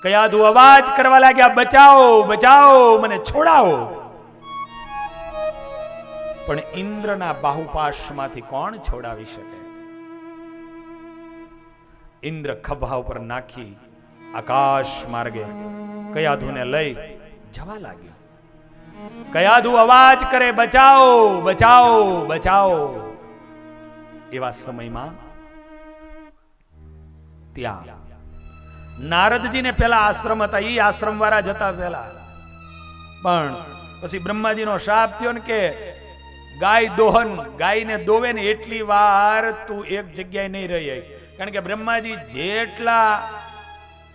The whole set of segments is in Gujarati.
કયાધુ અવાજ કરવા લાગ્યા, બચાવો બચાવો, મને છોડાવો. પણ ઇન્દ્રના બાહુપાશમાંથી કોણ છોડાવી શકે? ઇન્દ્ર ખભા ઉપર નાખી આકાશ માર્ગે કયાધુને લઈ જવા લાગી. કયાધુ અવાજ કરે, બચાવો બચાવો બચાવો. એવા સમયમાં ત્યાં નારદજીને પેલા આશ્રમ હતા, એ આશ્રમ વાળા જતા પેલા, પણ પછી બ્રહ્માજીનો શાપ થયો ને કે ગાય દોહન, ગાયને દોવે ને એટલી વાર તું એક જગ્યાએ નહીં રહી. કારણ કે બ્રહ્માજી જેટલા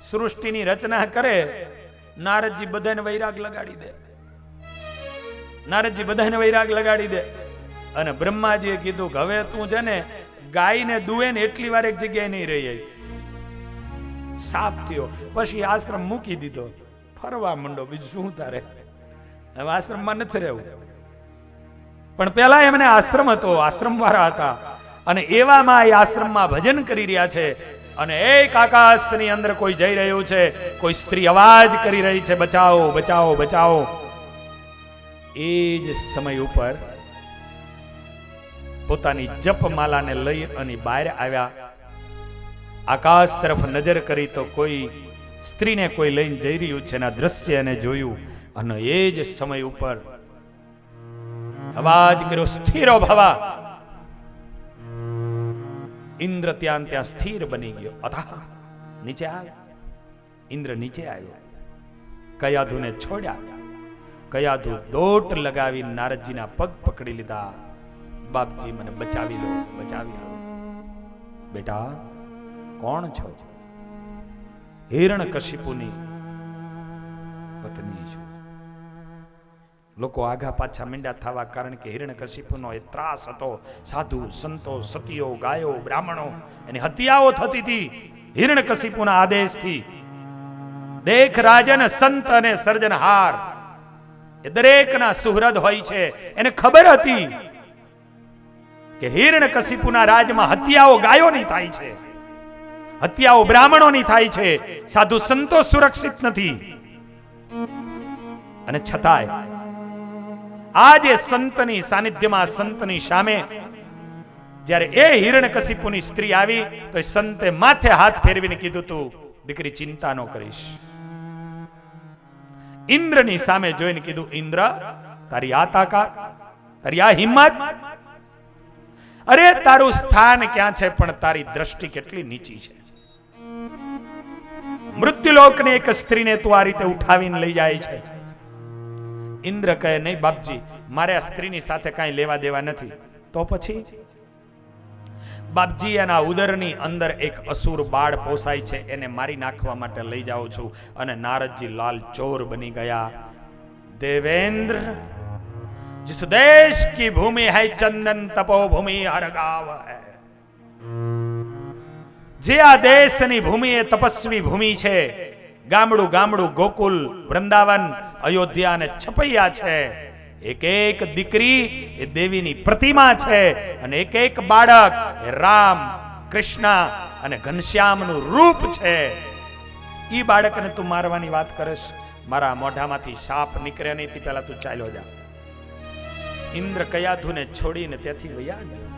સૃષ્ટિની રચના કરે, નારદજી બધાને વૈરાગ લગાડી દે. નારદજી બધાને વૈરાગ લગાડી દે. અને બ્રહ્માજીએ કીધું કે હવે તું છે ને ગાયને દુવે ને એટલી વાર એક જગ્યાએ નહીં રહી. સાપ થયો. પછી આશ્રમ મૂકી દીધો, ફરવા માંડો, બીજું શું તારે, હવે આશ્રમમાં નથી રહેવું. પણ પેલા એમને આશ્રમ હતો, આશ્રમ વાળા હતા, અને એવામાં એ આશ્રમમાં ભજન કરી રહ્યા છે. અને એક આકાશની અંદર કોઈ જઈ રહ્યું છે, કોઈ સ્ત્રી અવાજ કરી રહી છે, બચાવો બચાવો બચાવો. એ જ સમય ઉપર પોતાની જપમાલાને લઈ અને બહાર આવ્યા. આકાશ તરફ નજર કરી તો કોઈ સ્ત્રીને કોઈ લઈને જઈ રહ્યું છે, એના દ્રશ્ય એને જોયું. અને એ જ સમય ઉપર અવાજ કર્યો, સ્થિરો ભવા. ઇન્દ્ર ત્યાં સ્થિર બની ગયો. અથા નીચે આવ્યો. ઇન્દ્ર નીચે આવ્યો, કયાધુને છોડ્યા. કયાધુ દોટ લગાવી નારદજીના પગ પકડી લીધા. બાપજી મને બચાવી લો, બચાવી લો. બેટા કોણ છો? હિરણ્યકશિપુની પત્ની છું. લોકો આગા પાછા મીંડા થવા, કારણ કે હિરણ્યકશિપુનો એ ત્રાસ હતો. સાધુ સંતો સતીઓ ગાયો બ્રાહ્મણો એની હત્યાઓ થતી હતી હિરણ્યકશિપુના આદેશથી. દેખ રાજન સંત અને સર્જનહાર એ દરેકના સુહૃદ હોય છે. એને ખબર હતી કે હિરણ્યકશિપુના રાજમાં હત્યાઓ ગાયોની થાય છે, હત્યાઓ બ્રાહ્મણોની થાય છે, સાધુ સંતો સુરક્ષિત નથી. અને છતાંય આજે સંતની સાનિધ્યમાં, સંતની સામે જ્યારે એ હિરણ્યકશિપુની સ્ત્રી આવી તો એ સંતે માથે હાથ ફેરવીને કીધું, તું દીકરી ચિંતા ન કરીશ. ઇન્દ્રની સામે જોઈને કીધું, ઇન્દ્ર તારી આ તાકાત, તારી આ હિંમત, અરે તારું સ્થાન ક્યાં છે, પણ તારી દ્રષ્ટિ કેટલી નીચી છે. મૃત્યુલોકની એક સ્ત્રીને તું આ રીતે ઉઠાવીને લઈ જાય છે. ઇન્દ્ર કહે, નહીં બાપજી, મારે આ સ્ત્રીની સાથે કાંઈ લેવા દેવા નથી. તો પછી બાપજી, એના ઉદરની અંદર એક અસુર બાળ પોસાય છે, એને મારી નાખવા માટે લઈ જાઉં છું. અને નારદજી લાલ ચોર બની ગયા. દેવેન્દ્ર, जिस देश की भूमि है चंदन तपोभूमि हर गांव है, જે આ દેશની ભૂમિ એ તપસ્વી ભૂમિ છે. ગામડું ગામડું ગોકુલ, વૃંદાવન, અયોધ્યા અને છપૈયા છે. એક એક દીકરી એ દેવીની પ્રતિમા છે, અને એક એક બાળક એ રામ, કૃષ્ણ અને ઘનશ્યામનું રૂપ છે. ઈ બાળકને તું મારવાની વાત કરીશ? મારા મોઢામાંથી સાપ નીકળે નહીં તે પહેલા તું ચાલ્યો જા. ઇન્દ્ર કયાધુને છોડીને ત્યાંથી વયા ગયો.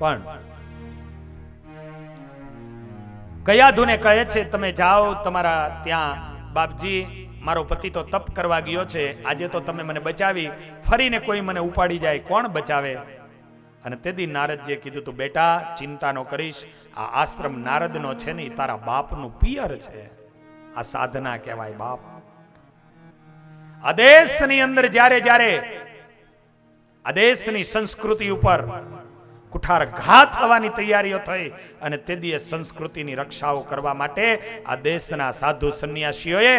પણ કયાધુને કહે છે, તમે જાઓ તમારા ત્યાં, બાપજી મારો પતિ તો તપ કરવા ગયો છે, આજે તો તમે મને બચાવી, ફરીને કોઈ મને ઉપાડી જાય, કોણ બચાવે? અને તેથી નારદજીએ કીધું, તું બેટા ચિંતા ન કરીશ, આ આશ્રમ નારદનો છે ને, તારા બાપનું પિયર છે. આ સાધના કહેવાય બાપ. આ દેશની અંદર જ્યારે જ્યારે આ દેશની સંસ્કૃતિ ઉપર કુઠાર ઘાત થવાની તૈયારીઓ થઈ, અને તે દીએ સંસ્કૃતિની રક્ષાઓ કરવા માટે આ દેશના સાધુ સંન્યાસીઓએ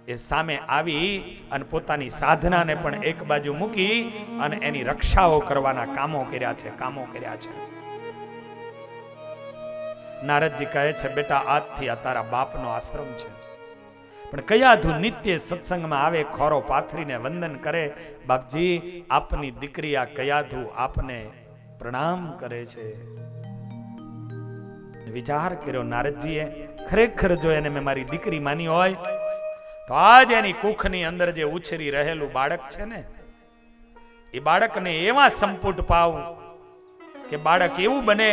એ સામે આવી અને પોતાની સાધનાને પણ એક બાજુ મૂકી અને એની રક્ષાઓ કરવાના કામો કર્યા છે, કામો કર્યા છે. નારદજી કહે છે, બેટા આજથી આ તારા બાપનો આશ્રમ છે. પણ કયાધુ નિત્ય સત્સંગમાં આવે, ખોરો પાથરીને વંદન કરે. બાપજી, આપની દીકરી આ કયાધુ આપને પ્રણામ કરે છે. વિચાર કર્યો નારદજીએ ખરેખર જો એને મેં મારી દીકરી માની હોય તો આજ એની કુખની અંદર જે ઉછરી રહેલું બાળક છે ને, એ બાળકને એવા સંપુટ પાવું કે બાળક એવું બને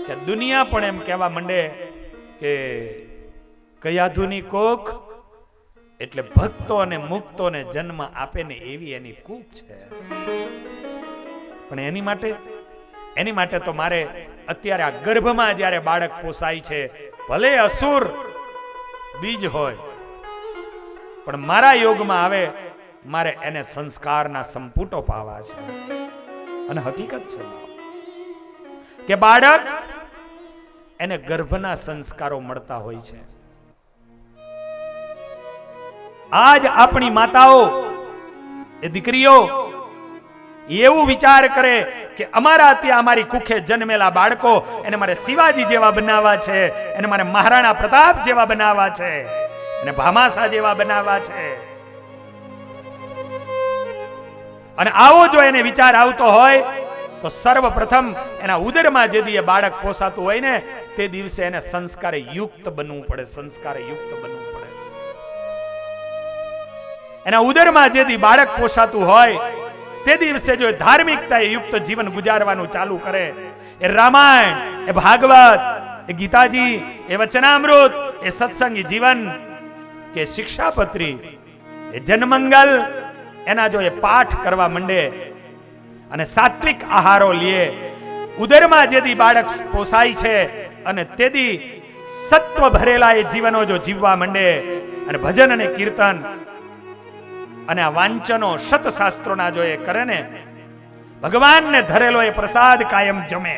કે દુનિયા પણ એમ કહેવા માંડે કે કયાધુની કોખ એટલે ભક્તો અને મુક્તોને જન્મ આપે ને એવી એની કુખ છે. પણ એની માટે તો મારે અત્યારે આ ગર્ભમાં જ્યારે બાળક પોસાય છે, ભલે અસુર બીજ હોય, પણ મારા યોગમાં આવે, મારે એને સંસ્કારના સંપુટો પાવા છે. અને હકીકત છે કે બાળક એને ગર્ભના સંસ્કારો મળતા હોય છે. આજ આપણી માતાઓ, એ દીકરીઓ એવું વિચાર કરે કે અમારા ત્યાં અમારી કુખે જન્મેલા બાળકો એને મારે શિવાજી જેવા બનાવવા છે, એને મારે મહારાણા પ્રતાપ જેવા બનાવવા છે, એને ભામાસા જેવા બનાવવા છે. અને આવો જો એને વિચાર આવતો હોય તો સર્વપ્રથમ એના ઉદરમાં જે દી બાળક પોસાતું હોય ને, તે દિવસે એને સંસ્કારે યુક્ત બનવું પડે. સંસ્કારે યુક્ત બનવું પડે. એના ઉદરમાં જે દી બાળક પોસાતું હોય તે દિવસે જો ધાર્મિકતા યુક્ત જીવન ગુજારવાનું ચાલુ કરે, એ રામાયણ, એ ભાગવત, એ ગીતાજી, એ વચનામૃત, એ સત્સંગી જીવન કે શિક્ષાપત્રી, એ જનમંગલ, એના જો એ પાઠ કરવા માંડે અને સાત્વિક આહારો લે, ઉદરમાં જેદી બાળક પોસાય છે અને તેદી સત્વ ભરેલા એ જીવનો જો જીવવા માંડે અને ભજન અને કીર્તન અને આ વાંચનો સતશાસ્ત્રોના જો એ કરે ને, ભગવાનને ધરેલો એ પ્રસાદ કાયમ જમે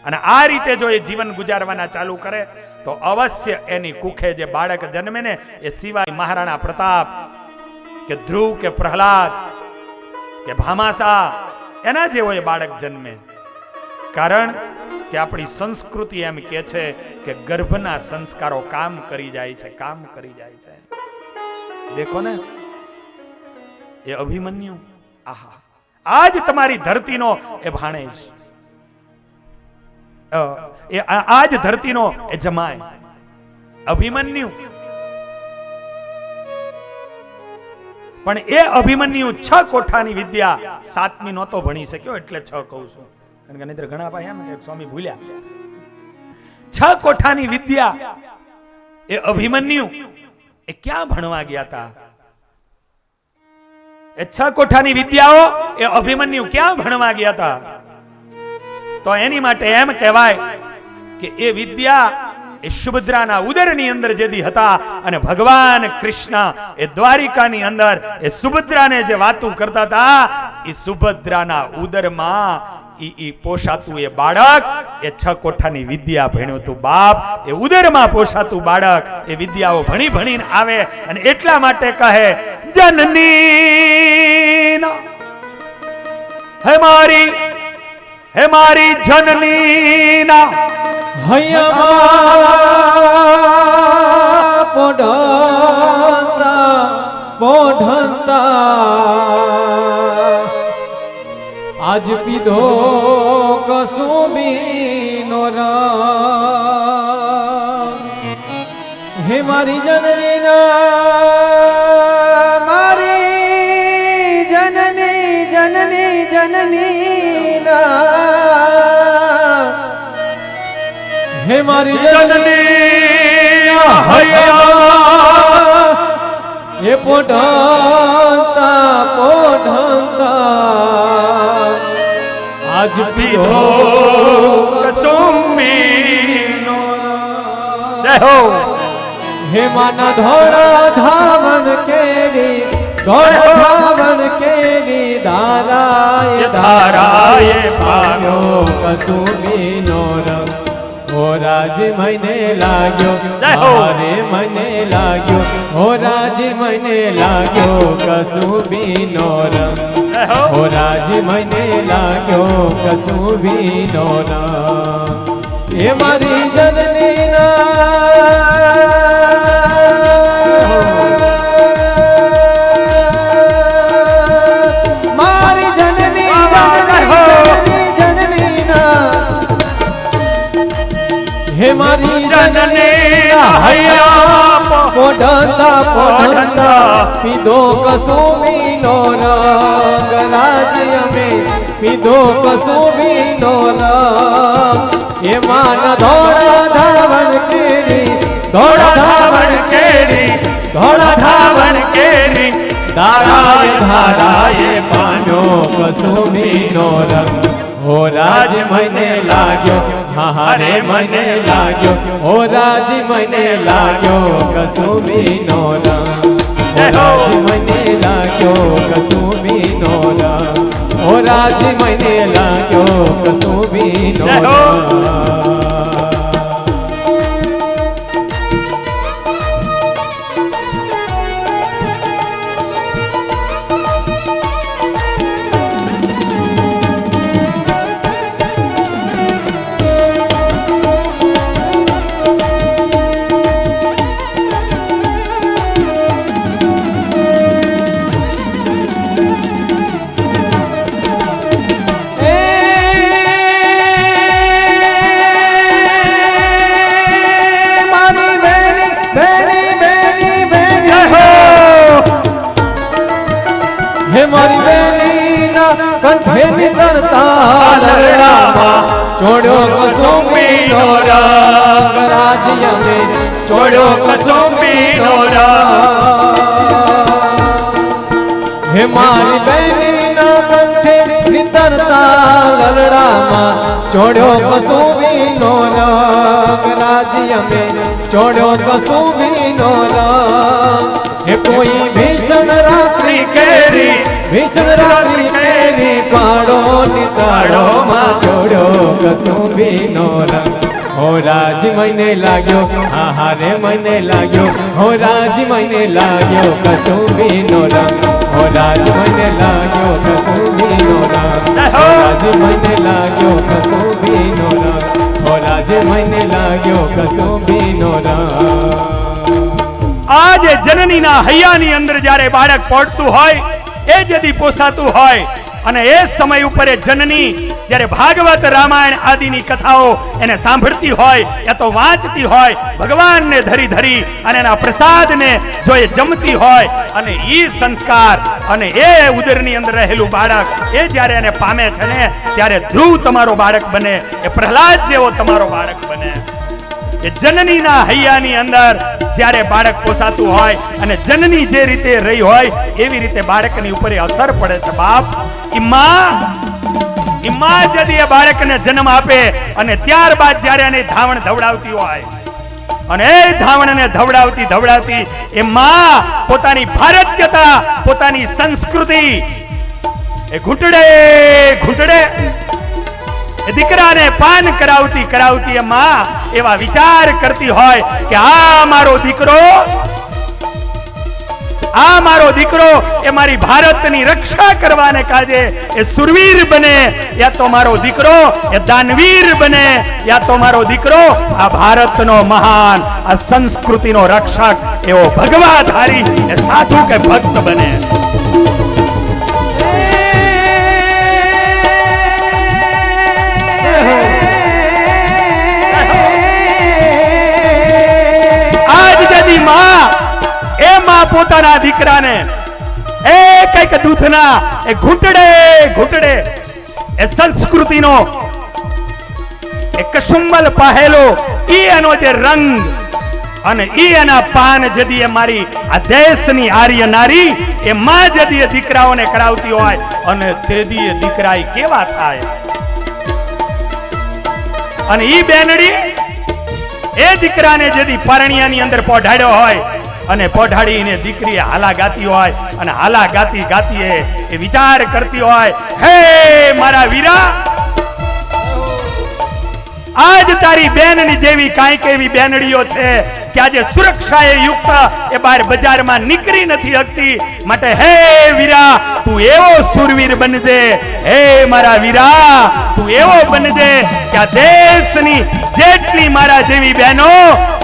અને આ રીતે જો એ જીવન ગુજારવાના ચાલુ કરે તો અવશ્ય એની કુખે જે બાળક જન્મે ને, એ સિવાય મહારાણા પ્રતાપ કે ધ્રુવ કે પ્રહલાદ કે ભામાસા એના જેવો એ બાળક જન્મે. કારણ કે આપણી સંસ્કૃતિ એમ કે છે કે ગર્ભના સંસ્કારો કામ કરી જાય છે, કામ કરી જાય છે. દેખો ને એ અભિમન્યુ, આહા, આજ તમારી ધરતીનો એ ભાણેજ, એ આજ ધરતીનો એ જમાય અભિમન્યુ. પણ એ અભિમન્યુ 6 કોઠાની વિદ્યા 7મી નહોતો ભણી શક્યો, એટલે 6 કહું છું. કારણ કે નહીતર ઘણા ભાઈ એમ કે સ્વામી ભૂલ્યા. 6 કોઠાની વિદ્યા એ અભિમન્યુ એ ક્યાં ભણવા ગયા હતા? એ 6 કોઠાની વિદ્યાઓ એ અભિમન્યુ ક્યાં ભણવા ગયા હતા? તો એની માટે એમ કહેવાય કે એ વિદ્યા એ સુભદ્રાના ઉદરની અંદર જેદી હતા અને ભગવાન કૃષ્ણ એ દ્વારિકાની અંદર એ સુભદ્રાને જે વાતું કરતા હતા, એ સુભદ્રાના ઉદરમાં ઈ પોષાતું એ બાળક એ 6 કોઠાની વિદ્યા ભણ્યું હતું. બાપ, એ ઉદરમાં પોષાતું બાળક એ વિદ્યાઓ ભણી ભણીને આવે અને એટલા માટે કહે જનની હે મારી જનની ના હૈયા પોઢંતા આજ પીધો કસુંબીનો રંગ. હે મારી જનની હે મારી જનની હૈયા હે પોઢંતા આજ પીધો કસુંબીનો. જય હો. હે માના ધોળા ધાવણ કેવી, ધોળા ધાવણ કેવી ધારાએ પામ્યો કસુંબીનો રંગ. હો રાજી મને લાગ્યો, મારે મને લાગ્યો, હો રાજી મને લાગ્યો કસુંબીનો રંગ. હો રાજી મને લાગ્યો કસુંબીનો રંગ. એ મારી જનની મારી જનની હે મારી જનની પોઢંતા પીધો કસુંબીનો રંગ રાજ્ય મેં પીધો કસુંબીનો રંગ એમાં ધોળા ધાવણ કેરી ધોળા ધાવણ કેરી ધોળા ધાવણ કેરી ધારાએ ધારાએ પામ્યો કસુંબીનો રંગ ઓ રાજ મને લાગ્યો હારે મને લાગ્યો ઓ રાજ મને લાગ્યો કસુંબીનો રંગ ઓ રાજ મને લાગ્યો કસુંબીનો રંગ ઓ રાજ મને લાગ્યો કસુંબીનો રંગ મારી બેનીના કંઠેની કરતા લરડામાં ચોડ્યો કસુંબીનો રંગ રાજ્ય મેં ચોડ્યો કસુંબીનો રંગ હે મારી બેનીના કંઠેની કરતા લરડામાં ચોડ્યો કસુંબીનો રંગ રાજ્ય મેં ચોડ્યો કસુંબીનો રંગ હે કોઈ ભીષણ રાત્રિ કેરી ભીષણ રાત્રિ કેરી કાળો નિતાળો માં ચોડ્યો કસુંબીનો રંગ હો રાજ મને લાગ્યો હારે મને લાગ્યો હો રાજ મને લાગ્યો કસુંબીનો રંગ હો રાજ મને લાગ્યો કસુંબીનો રંગ હો રાજ મને લાગ્યો કસુંબીનો રંગ હો રાજ મને લાગ્યો કસુંબીનો રંગ આજે જનનીના હૈયાની અંદર જ્યારે બાળક પડતું હોય એ જદી પોસાતું હોય અને એ સમય ઉપર જનની જ્યારે ભાગવત રામાયણ આદિની કથાઓ એને સાંભળતી હોય યા તો વાંચતી હોય ભગવાનને ધરી ધરી અને એના પ્રસાદને જો એ જમતી હોય અને ઈ સંસ્કાર અને એ ઉદરની અંદર રહેલું બાળક એ જ્યારે એને પામે છે ને ત્યારે ધ્રુવ તમારો બાળક બને એ પ્રહલાદ જેવો તમારો બાળક બને એ જનનીના હૈયાની અંદર જ્યારે બાળક પોસાતું હોય અને જનની જે રીતે રહી હોય એવી રીતે બાળકની ઉપર અસર પડે છે બાપ ઈમા જદી એ બાળકને જન્મ આપે અને ત્યારબાદ જ્યારે એને ધાવણ ધવડાવતી હોય અને એ ધાવણને ધવડાવતી એ માં પોતાની ભારતીયતા પોતાની સંસ્કૃતિ એ ઘૂંટડે દીકરાને પાન કરાવતી એ માં એવા વિચાર કરતી હોય કે આ મારો દીકરો એ મારી ભારતની રક્ષા કરવાને કાજે એ સુરવીર બને યા તો મારો દીકરો એ દાનવીર બને યા તો મારો દીકરો આ ભારતનો મહાન આ સંસ્કૃતિનો રક્ષક એવો ભગવાધારી એ સાધુ કે ભક્ત બને પોતાના દીકરાને એ કઈક દૂધના એ ઘૂંટડે એ સંસ્કૃતિનો એ કશુંબલ પહેલો ઈ એનો જે રંગ અને ઈ એના પાન જદી એ મારી આ દેશની આર્ય નારી એ માં જદી એ દીકરાઓને કરાવતી હોય અને તેદી એ દીકરા કેવા થાય અને ઈ બેનડી એ દીકરાને જદી પરણિયાની અંદર પોઢાડ્યો હોય અને પોઢાડીને દીકરી હાલા ગાતી હોય અને હાલા ગાતી એ વિચાર કરતી હોય હે મારા વીરા આજ તારી બેનની જેવી કાંઈક એવી બેનડીઓ છે કે આજે સુરક્ષાએ યુક્ત એ બહાર બજારમાં નીકળી નથી શકતી માટે હે વીરા તું એવો સુરવીર બનજે હે મારા વીરા તું એવો બનજે કે આ દેશની જેટલી મારા જેવી બહેનો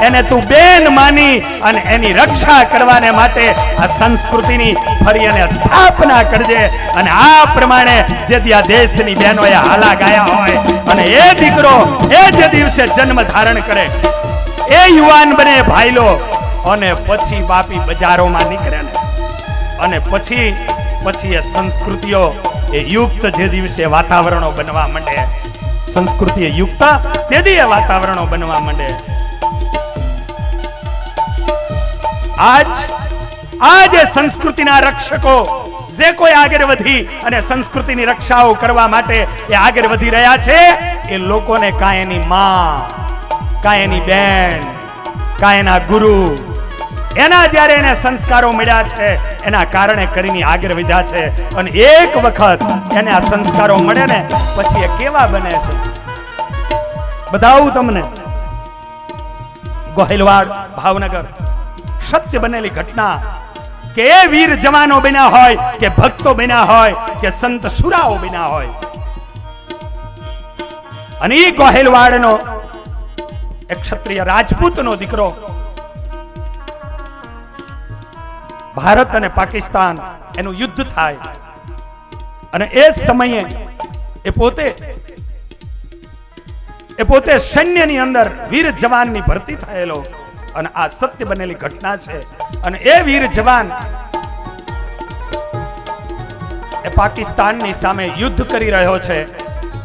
એને તું બેન માની અને એની રક્ષા કરવાને માટે આ સંસ્કૃતિની ફરી અને સ્થાપના કરજે અને આ પ્રમાણે જે આ દેશની બહેનોએ હાલા ગાયા હોય અને એ દીકરો એ જે દિવસે જન્મ ધારણ કરે એ યુવાન બને ભાઈલો અને પછી બાપી બજારોમાં નીકળે ને અને પછી એ સંસ્કૃતિઓ એ યુક્ત જે દિવસે વાતાવરણો બનવા માંડે, સંસ્કૃતિ યુક્ત તેથી એ વાતાવરણો બનવા માંડે. આજ સંસ્કૃતિના રક્ષકો જે કોઈ આગળ વધી અને સંસ્કૃતિની રક્ષાઓ કરવા માટે એ આગળ વધી રહ્યા છે, એ લોકોને કાંઈ એની માં, કાંઈ એની બેન, કાંઈ એના ગુરુ, એના જ્યારે એને સંસ્કારો મળ્યા છે એના કારણે કરીને આગળ વધ્યા છે. અને એક વખત એને આ સંસ્કારો મળે ને પછી એ કેવા બને છે બતાવું તમને. ગોહિલવાડ ભાવનગર સત્ય બનેલી ઘટના કે એ વીર જવાનો બન્યા હોય કે ભક્તો બન્યા હોય કે સંત સુરાઓ બન્યા હોય. અને એ ગોહિલવાડનો એક ક્ષત્રિય રાજપૂતનો દીકરો ભારત અને પાકિસ્તાન એનું યુદ્ધ થાય અને એ સમયે એ પોતે સૈન્યની અંદર વીર જવાનની ભરતી થયેલો. અને આ સત્ય બનેલી ઘટના છે. અને એ વીર જવાન એ પાકિસ્તાનની સામે યુદ્ધ કરી રહ્યો છે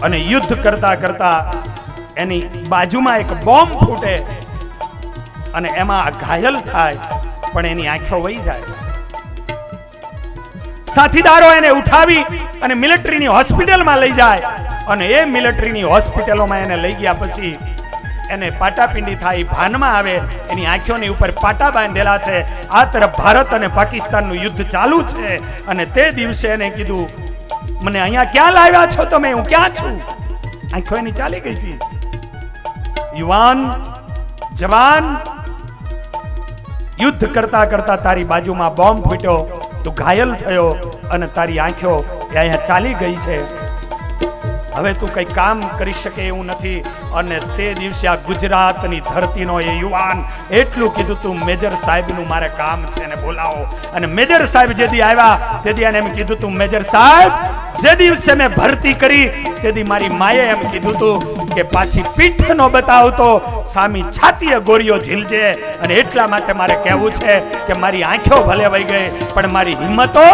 અને યુદ્ધ કરતા કરતા એની બાજુમાં એક બોમ્બ ફૂટે અને એમાં ઘાયલ થાય પણ એની આંખો વહી જાય. સાથીદારો એને ઉઠાવી અને મિલિટરીની હોસ્પિટલમાં લઈ જાય અને એ મિલિટરીની હોસ્પિટલોમાં એને લઈ ગયા પછી એને પાટાપિંડી થાય, ભાનમાં આવે, એની આંખોની ઉપર પાટા બાંધેલા છે. આ તરફ ભારત અને પાકિસ્તાનનું યુદ્ધ ચાલુ છે અને તે દિવસે એને કીધું, મને અહીંયા ક્યાં લાવ્યા છો તમે, હું ક્યાં છું? આંખો એની ચાલી ગઈ હતી. યુવાન જવાન, યુદ્ધ કરતા કરતા તારી બાજુમાં બોમ્બ ફૂટ્યો, તું ઘાયલ થયો અને તારી આંખો અહીંયા ચાલી ગઈ છે. હવે તું કઈ કામ કરી શકે એવું નથી. અને તે દિવસે આ ગુજરાતની ધરતીનો એ યુવાન એટલું કીધું, તું મેજર સાહેબનું મારે કામ છે ને બોલાવો. અને મેજર સાહેબ જેદી આવ્યા તેથી એને એમ કીધું, તું મેજર સાહેબ જે દિવસે મેં ભરતી કરી તેથી મારી માએ એમ કીધું તું કે પાછી પીઠ નો બતાવતો, સામી છાતીએ ગોળીઓ ઝીલજે. અને એટલા માટે મારે કહેવું છે કે મારી આંખો ભલે વહી ગઈ પણ મારી હિંમતો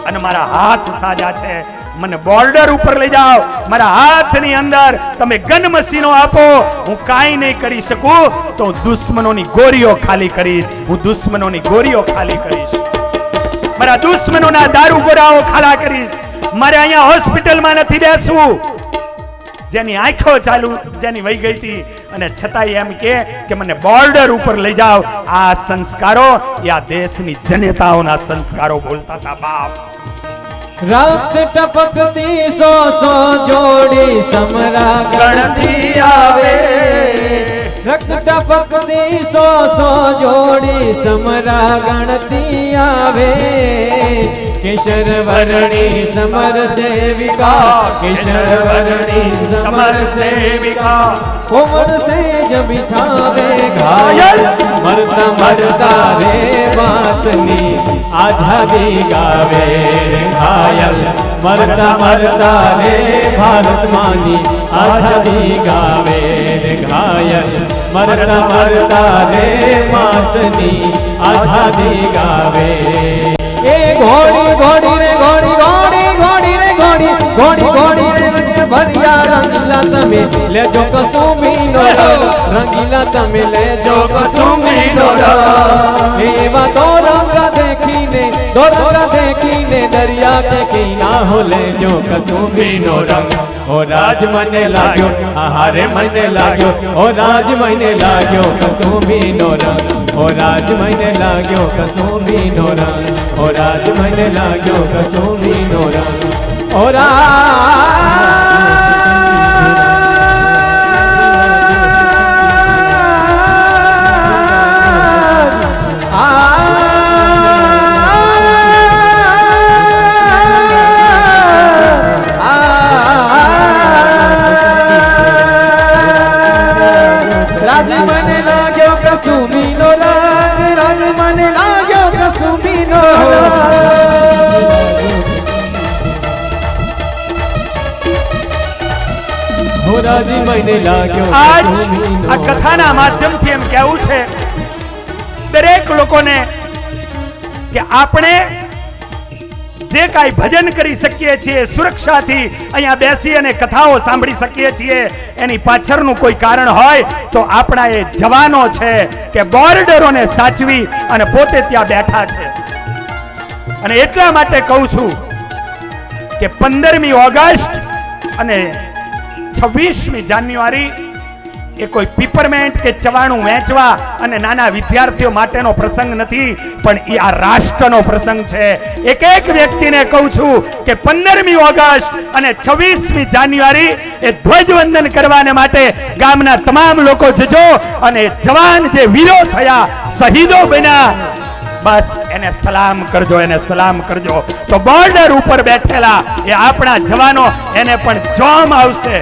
અને મારા હાથ સાજા છે. મને બોર્ડર ઉપર લઈ જાઓ, મારા હાથની અંદર તમે ગન મશીનો આપો, હું કાંઈ નહીં કરી શકું તો દુશ્મનોની ગોળીઓ ખાલી કરીશ, હું દુશ્મનોની ગોળીઓ ખાલી કરીશ, મારા દુશ્મનોના દારૂ ગોળાઓ ખાલા કરીશ. મારે અહીંયા હોસ્પિટલમાં નથી બેસવું. જેની આંખો ચાલુ જેની વહી ગઈ હતી અને છતાંય એમ કે મને બોર્ડર ઉપર લઈ જાઓ. આ સંસ્કારો આ દેશની જનતાઓના સંસ્કારો બોલતા હતા. બાપ રક્ત ટપકતી સો જોડી સમરા ગણતી આવે, રક્ત ટપકતી સો જોડી સમરા ગણતી આવે. કેશર વર્ણી સમર સેવિકા, કેશર વર્ણી સમર સેવિકા, કોમળ સેજ બિછાવે ઘાયલ, મરતા મરતા રે વાતની આઝાદી ગાવે રે ઘાયલ, મરતા મરતા રે ભારત માની આઝાદી ગાવે રે ઘાયલ, મરતા મરતા રે માતની આઝાદી ગાવે. એ ઘોડી ઘોડી રે ઘોડી ઘોડી ઘોડી રે ઘોડી ઘોડી ઘોડી રે રંગ ભરિયા રંગીલા તમે લેજો કસુંબીનો રંગ, રંગીલા તમે લેજો કસુંબીનો રંગ. એવા દોરંગા દેખીને દરિયા કે કિનારો લેજો કસુંબીનો રંગ. ઓ રાજ મને લાગ્યો, આહારે મને લાગ્યો, ઓ રાજ મને લાગ્યો કસુંબીનો રંગ, ઓ રાજ મને લાગ્યો કસુંબીનો રંગ, ઓ રાજ મને લાગ્યો કસુંબીનો રંગ. ઓ રાજ મને લાગ્યો કસુંબીનો રંગ, રાજ મને લાગ્યો કસુંબીનો રંગ. હો રાજ મને લાગ્યો આજ કસુંબીનો આ કથાના માધ્યમથી એમ કહેવું છે દરેક લોકોને કે આપણે જે કાંઈ ભજન કરી શકીએ છીએ, સુરક્ષાથી અહીંયા બેસી અને કથાઓ સાંભળી શકીએ છીએ, એની પાછળનું કોઈ કારણ હોય તો આપણા એ જવાનો છે કે બોર્ડરોને સાચવી અને પોતે ત્યાં બેઠા છે. અને એટલા માટે કહું છું કે 15મી ઓગસ્ટ અને 26મી જાન્યુઆરી એ કોઈ પીપરમેન્ટ કે ચવાણું વેચવા અને નાના વિદ્યાર્થીઓ માટેનો પ્રસંગ નથી, પણ એ આ રાષ્ટ્રનો પ્રસંગ છે. એક એક વ્યક્તિને કહું છું કે 15મી ઓગસ્ટ અને 26મી જાન્યુઆરી એ ધ્વજવંદન કરવાને માટે ગામના તમામ લોકો જજો અને જવાન જે વીરો થયા, શહીદો બન્યા, બસ એને સલામ કરજો, એને સલામ કરજો. તો બોર્ડર ઉપર બેઠેલા એ આપણા જવાનો, એને પણ જોમ આવશે,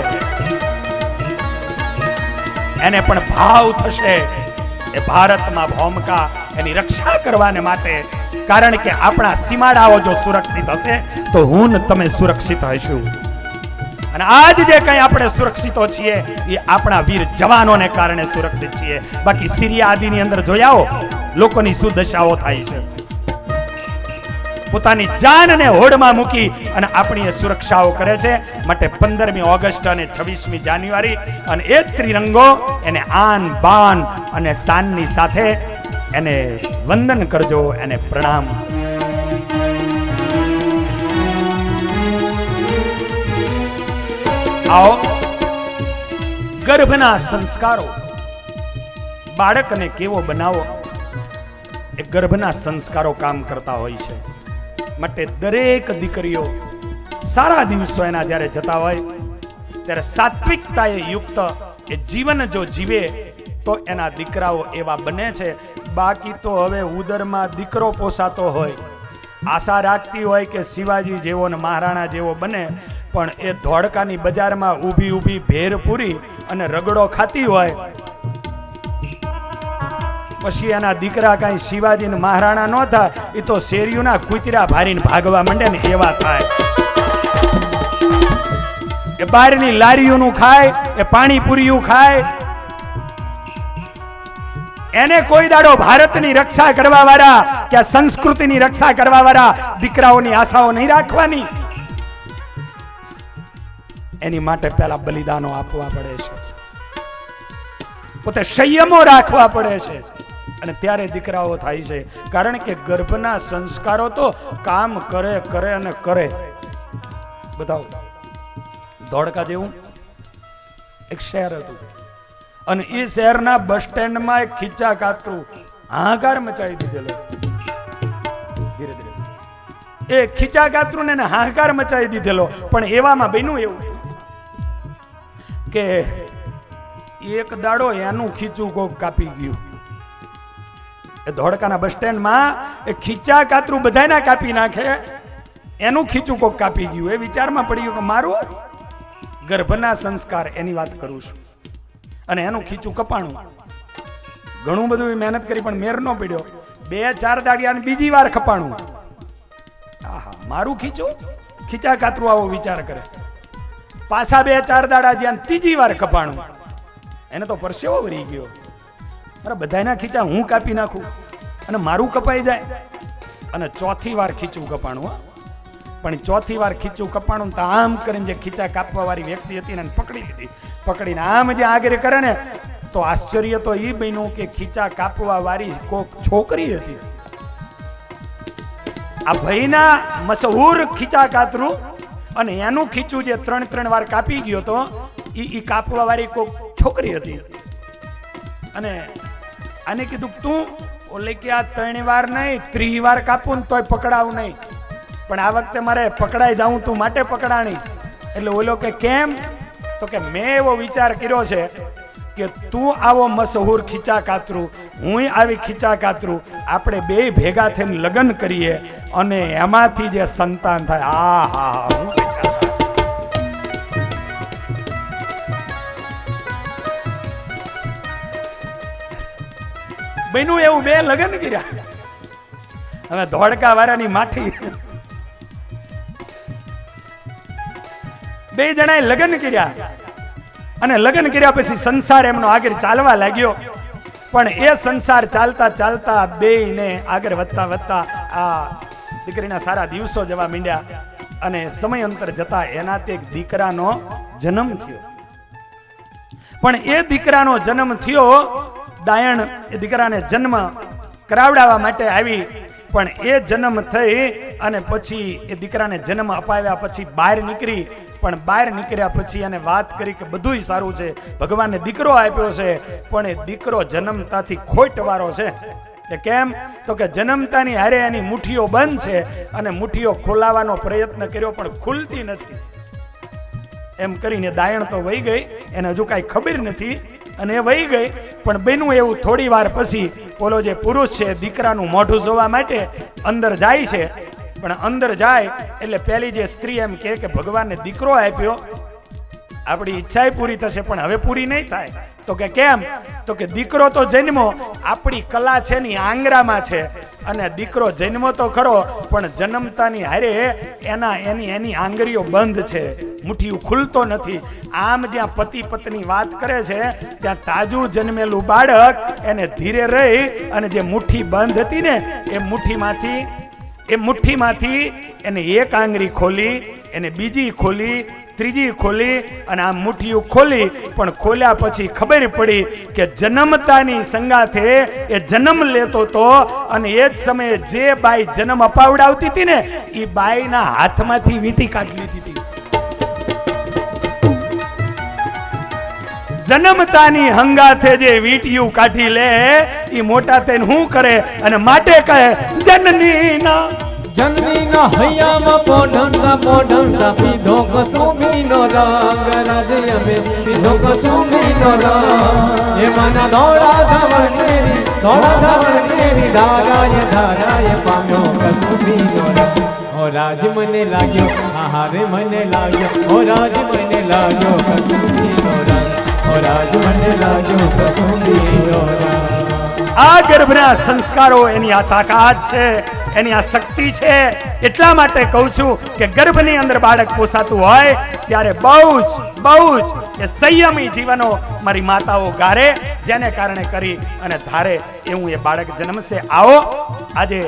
એને પણ ભાવ થશે એ ભારતમાં ભૌમકા એની રક્ષા કરવાને માટે. કારણ કે આપણા સીમાડાઓ જો સુરક્ષિત હશે તો હું ને તમે સુરક્ષિત હશું. અને આજ જે કંઈ આપણે સુરક્ષિતો છીએ એ આપણા વીર જવાનોને કારણે સુરક્ષિત છીએ. બાકી સિરિયા આદિની અંદર જોયાઓ લોકોની શું દશાઓ થાય છે. પોતાની જાનને હોડમાં મૂકી અને આપણી એ સુરક્ષાઓ કરે છે. માટે 15મી ઓગસ્ટ અને 26મી જાન્યુઆરી અને એ ત્રિરંગો એને આન બાન અને શાનની સાથે એને વંદન કરજો, એને પ્રણામ. આવો ગર્ભના સંસ્કારો, બાળકને કેવો બનાવો એ ગર્ભના સંસ્કારો કામ કરતા હોય છે. માટે દરેક દીકરીઓ સારા દિવસો એના જ્યારે જતા હોય ત્યારે સાત્વિકતાએ યુક્ત એ જીવન જો જીવે તો એના દીકરાઓ એવા બને છે. બાકી તો હવે ઉદરમાં દીકરો પોસાતો હોય, આશા રાખતી હોય કે શિવાજી જેવો ને મહારાણા જેવો બને, પણ એ ધોળકાની બજારમાં ઊભી ઊભી ભેર પૂરી અને રગડો ખાતી હોય, પછી એના દીકરા કાંઈ શિવાજી ને મહારાણા ન થાય, એ તો શેરીઓના કૂતરા ભારીને ભાગવા માંડે ને એવા થાય. એ બહારની લારીઓનું ખાય, એ પાણીપુરીયું ખાય, એને કોઈ દાડો ભારતની રક્ષા કરવા વાળા કે સંસ્કૃતિની રક્ષા કરવા વાળા દીકરાઓની આશાઓ નહીં રાખવાની. એની માટે પહેલા બલિદાનો આપવા પડે છે, પોતે સંયમો રાખવા પડે છે, અને ત્યારે દીકરાઓ થાય છે. કારણ કે ગર્ભના સંસ્કારો તો કામ કરે કરે અને કરે. બતાવો, ધોળકા જેવું એક શહેર હતું અને એ શહેરના બસ સ્ટેન્ડમાં એક ખીચા કાતરું હાહાકાર મચાવી દીધેલો. ધીરે ધીરે એ ખીચા કાતરું ને હાહાકાર મચાવી દીધેલો. પણ એવામાં બન્યું એવું કે એક દાડો એનું ખીચું કોક કાપી ગયું. એ ધોળકાના બસ સ્ટેન્ડમાં એ ખીચા કાતરું બધાના કાપી નાખે, એનું ખીચું કોક કાપી ગયું. એ વિચારમાં પડી ગયું કે મારું ગર્ભના સંસ્કાર એની વાત કરું છું, અને એનું ખીચું કપાણું. ઘણું બધું મહેનત કરી પણ મેર ન પડ્યો. 2-4 દાડિયા બીજી વાર કપાણું. આહા, મારું ખીચું, ખીચા કાતરું આવો વિચાર કરે. પાછા 2-4 દાડા જ્યાં ત્રીજી વાર કપાણું. એને તો પરસેવો વરી ગયો. અરે બધાના ખીચા હું કાપી નાખું અને મારું કપાઈ જાય. અને ચોથી વાર ખીચું કપાણું. પણ ચોથી વાર ખીચું કપાણું તો આમ કરીને જે ખીચા કાપવા વાળી વ્યક્તિ હતી ને પકડી લીધી. પકડીને આમ જે આગળ કરે ને તો આશ્ચર્ય તો એ બન્યું કે ખીચા કાપવા વાળી કોક છોકરી હતી. આ ભાઈના મશહૂર ખીચા કાતરું અને એનું ખીચું જે 3 વાર કાપી ગયો તો એ કાપવા વાળી કોક છોકરી હતી. અને આને કીધું તું ઓલે કે આ 3 વાર નહીં 30 વાર કાપું ને તોય પકડાવું નહીં, પણ આ વખતે મારે પકડાઈ જાઉં તું માટે પકડાણી. એટલે ઓલો કે કેમ? તો કે મેં એવો વિચાર કર્યો છે કે તું આવો મશહૂર ખીચા કાતરું, હું આવી ખીચા કાતરું, આપણે બે ભેગા થઈને લગ્ન કરીએ અને એમાંથી જે સંતાન થાય. આ હા, હું બન્યું એવું. બે લગ્ન કર્યા. હવે ધોળકા વાળાની માઠી બે જણાએ લગ્ન કર્યા અને લગ્ન કર્યા પછી સંસાર એમનો આગળ ચાલવા લાગ્યો. પણ એ સંસાર ચાલતા ચાલતા બેયને આગળ વધતા વધતા આ દીકરીના સારા દિવસો જવા માંડ્યા અને સમયાંતર જતા એનાથી એક દીકરાનો જન્મ થયો. પણ એ દીકરાનો જન્મ થયો, દાયણ એ દીકરાને જન્મ કરાવડાવવા માટે આવી. પણ એ જન્મ થઈ અને પછી એ દીકરાને જન્મ અપાવ્યા પછી બહાર નીકળી. પણ બહાર નીકળ્યા પછી એને વાત કરી કે બધુંય સારું છે, ભગવાને દીકરો આપ્યો છે, પણ એ દીકરો જન્મતાથી ખોટવાળો છે. કે કેમ? તો કે જન્મતાની હારે એની મુઠ્ઠીઓ બંધ છે અને મુઠ્ઠીઓ ખોલાવાનો પ્રયત્ન કર્યો પણ ખુલતી નથી. એમ કરીને દાયણ તો વહી ગઈ, એને હજુ કાંઈ ખબર નથી અને એ વહી ગઈ. પણ બન્યું એવું, થોડી વાર પછી ઓલો જે પુરુષ છે દીકરાનું મોઢું જોવા માટે અંદર જાય છે. પણ અંદર જાય એટલે પેલી જે સ્ત્રી એમ કે ભગવાનને દીકરો આપ્યો, આપણી ઈચ્છા પૂરી થશે પણ હવે પૂરી નહીં થાય. તો કે કેમ? તો કે દીકરો તો જન્મો, આપણી કલા છે ની આંગરામાં છે અને દીકરો જન્મો તો ખરો પણ જન્મતાની હારે એની આંગળીઓ બંધ છે, મુઠ્ઠીઓ ખુલતો નથી. આમ જ્યાં પતિ પત્ની વાત કરે છે ત્યાં તાજું જન્મેલું બાળક એને ધીરે રહી અને જે મુઠ્ઠી બંધ હતી ને એ મુઠ્ઠીમાંથી એને એક આંગળી ખોલી, એને બીજી ખોલી, ત્રીજી ખોલી અને આ મુઠ્ઠીઓ ખોલી. પણ ખોલ્યા પછી ખબર પડી કે જન્મતાની સંગાથે એ જન્મ લેતો હતો અને એ જ સમયે જે બાઈ જન્મ અપાવડાવતી હતી ને એ બાઈના હાથમાંથી વીંટી કાઢી લીધી હતી. જન્મતાની હંગાથે જે વીંટીયું કાઢી લે એ મોટા થઈને શું કરે અને માટે કહે જનનીના હૈયામાં પોઢંતા પીધો કસુંબીનો રંગ, રાજ્ય મે પીધો કસુંબીનો રંગ. એ મના ધોળા ધાવણ કેરી ધારાય પામ્યો કસુંબીનો રંગ. ઓ રાજ મને લાગ્યો, આહારે મને લાગ્યો, ઓ રાજ મને લાગ્યો કસુંબીનો રંગ, ઓ રાજ મને લાગ્યો કસુંબીનો રંગ. આ ગર્ભના સંસ્કારો, એની આ તાકાત છે, એની આ શક્તિ છે. એટલા માટે કહું છું કે ગર્ભની અંદર બાળક પોસાતું હોય ત્યારે બહુ જ એ સંયમી જીવનો મારી માતાઓ ગારે, જેને કારણે કરી અને ધારે એવું એ બાળક જન્મશે. આવો આજે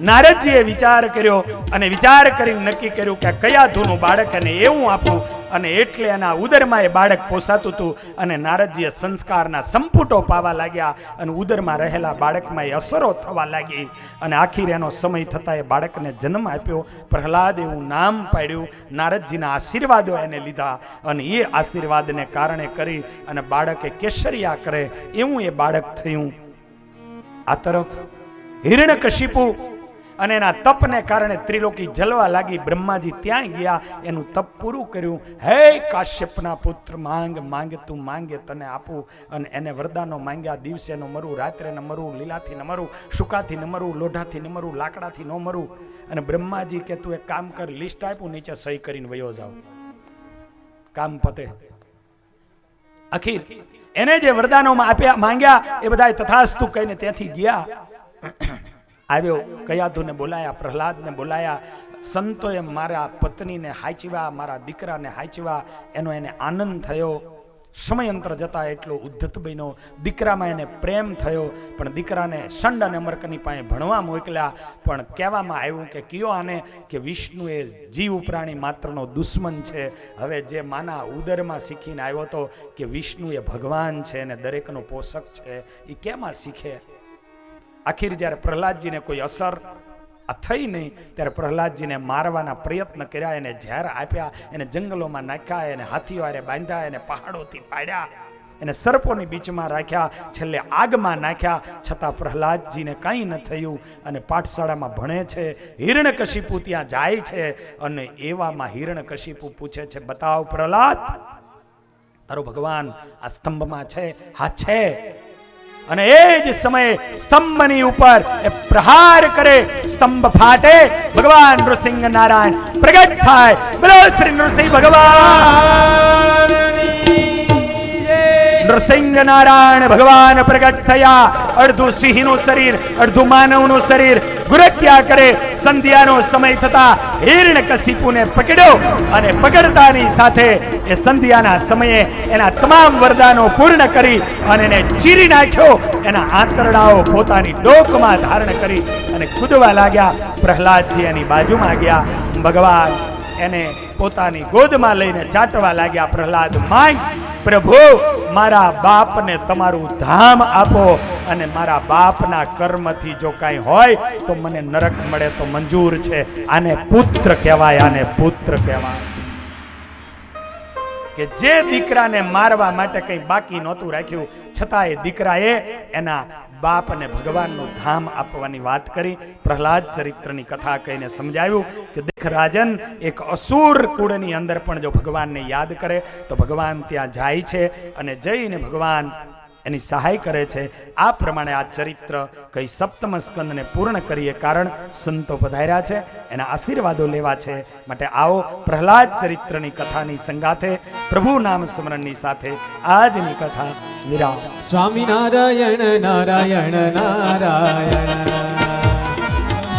નારદજીએ વિચાર કર્યો અને વિચાર કરીને નક્કી કર્યું કે કયા ધૂનું બાળક અને એવું આપવું. અને એટલે એના ઉદરમાં એ બાળક પોસાતું હતું અને નારદજીએ સંસ્કારના સંપુટો પાવા લાગ્યા અને ઉદરમાં રહેલા બાળકમાં એ અસરો થવા લાગી અને આખીર એનો સમય થતાં એ બાળકને જન્મ આપ્યો. પ્રહલાદ એવું નામ પાડ્યું. નારદજીના આશીર્વાદો એને લીધા અને એ આશીર્વાદને કારણે કરી અને બાળકે કેસરિયા કરે એવું એ બાળક થયું. આ તરફ હિરણ્યકશિપુ અને એના તપને કારણે ત્રિલોકી જલવા લાગી. બ્રહ્માજી ત્યાં ગયા, એનું તપ પૂરું કર્યું. હે કાશ્યપના પુત્ર, માંગ તું માંગે તને આપું. અને એને વરદાનો માંગ્યા. દિવસે ન મરું, રાત્રે ન મરું, લીલાથી ન મરું, શુકાથી ન મરું, લોઢાથી ન મરું, લાકડાથી ન મરું. અને બ્રહ્માજી કે તું એક કામ કર, લિસ્ટ આપ્યું, નીચે સહી કરીને વયો જાવ, કામ પતે. આખીર એને જે વરદાનો માંગ્યા એ બધા તથાસ્તુ કહીને ત્યાંથી ગયા. આવ્યો, કયાધુને બોલાયા, પ્રહલાદને બોલાયા. સંતોએ મારા પત્નીને હાચવા, મારા દીકરાને હાચવા, એનો એને આનંદ થયો. સમયાંતર જતા એટલો ઉદ્ધત બન્યો. દીકરામાં એને પ્રેમ થયો. પણ દીકરાને શંડ અને અમરકની પાસે ભણવા મોકલ્યા. પણ કહેવામાં આવ્યું કે કયો આને કે વિષ્ણુ એ જીવ પ્રાણી માત્રનો દુશ્મન છે. હવે જે માના ઉદરમાં શીખીને આવ્યો હતો કે વિષ્ણુ એ ભગવાન છે અને દરેકનો પોષક છે, એ કેમાં શીખે? આખીર જ્યારે પ્રહલાદજીને કોઈ અસર થઈ નહીં ત્યારે પ્રહલાદજીને મારવાના પ્રયત્ન કર્યા. એને ઝેર આપ્યા, એને જંગલોમાં નાખ્યા, એને હાથીઓ હારે બાંધ્યા, એને પહાડોથી પાડ્યા, એને સર્પોની બીચમાં રાખ્યા, છેલ્લે આગમાં નાખ્યા. છતાં પ્રહલાદજીને કંઈ ન થયું અને પાઠશાળામાં ભણે છે. હિરણ્યકશિપુ ત્યાં જાય છે અને એવામાં હિરણ્યકશિપુ પૂછે છે, બતાવ પ્રહલાદ, તારો ભગવાન આ સ્તંભમાં છે? હા છે. અને એ જ સમયે સ્તંભની ઉપર એ પ્રહાર કરે, સ્તંભ ફાટે, ભગવાન નૃસિંહ નારાયણ પ્રગટ થાય. બોલો શ્રી નૃસિંહ ભગવાન. નૃસિંહ નારાયણ ભગવાન પ્રગટ થયા. અડધું સિંહનું શરીર, અડધું માનવનું શરીર ગુરક્યા કરે. સંધ્યાનો સમય થતા હિરણ્યકશિપુને પકડ્યો અને પકડતાની સાથે એ સંધ્યાના સમયે એના તમામ વરદાનો પૂર્ણ કરી અને એને ચીરી નાખ્યો. એના આંતરડાઓ પોતાની ડોકમાં ધારણ કરી અને કૂદવા લાગ્યા. પ્રહલાદજી એની બાજુમાં ગયા. ભગવાન એને પોતાની ગોદમાં લઈને ચાટવા લાગ્યા. પ્રહલાદ માંગ, પ્રભુ મારા બાપને તમારું ધામ આપો અને મારા બાપના કર્મથી જો કાંઈ હોય તો મને નરક મળે તો મંજૂર છે. આને પુત્ર કહેવાય, આને પુત્ર કહેવાય. કે જે દીકરાને મારવા માટે કંઈ બાકી નહોતું રાખ્યું, છતાં એ દીકરાએ એના બાપને ભગવાનનું ધામ આપવાની વાત કરી. પ્રહલાદ ચરિત્રની કથા કહીને સમજાવ્યું કે દેખ રાજન, એક અસુર કુળની અંદર પણ જો ભગવાનને યાદ કરે તો ભગવાન ત્યાં જાય છે અને જઈને ભગવાન એની સહાય કરે છે. આ પ્રમાણે આ ચરિત્ર કઈ સપ્તમ સ્કંદને પૂર્ણ કરીએ, કારણ સંતો પધાર્યા છે, એના આશીર્વાદો લેવા છે. માટે આવો પ્રહલાદ ચરિત્રની કથાની સંગાથે પ્રભુ નામ સ્મરણની સાથે આજની કથા વિરામ. સ્વામી નારાયણ નારાયણ નારાયણ.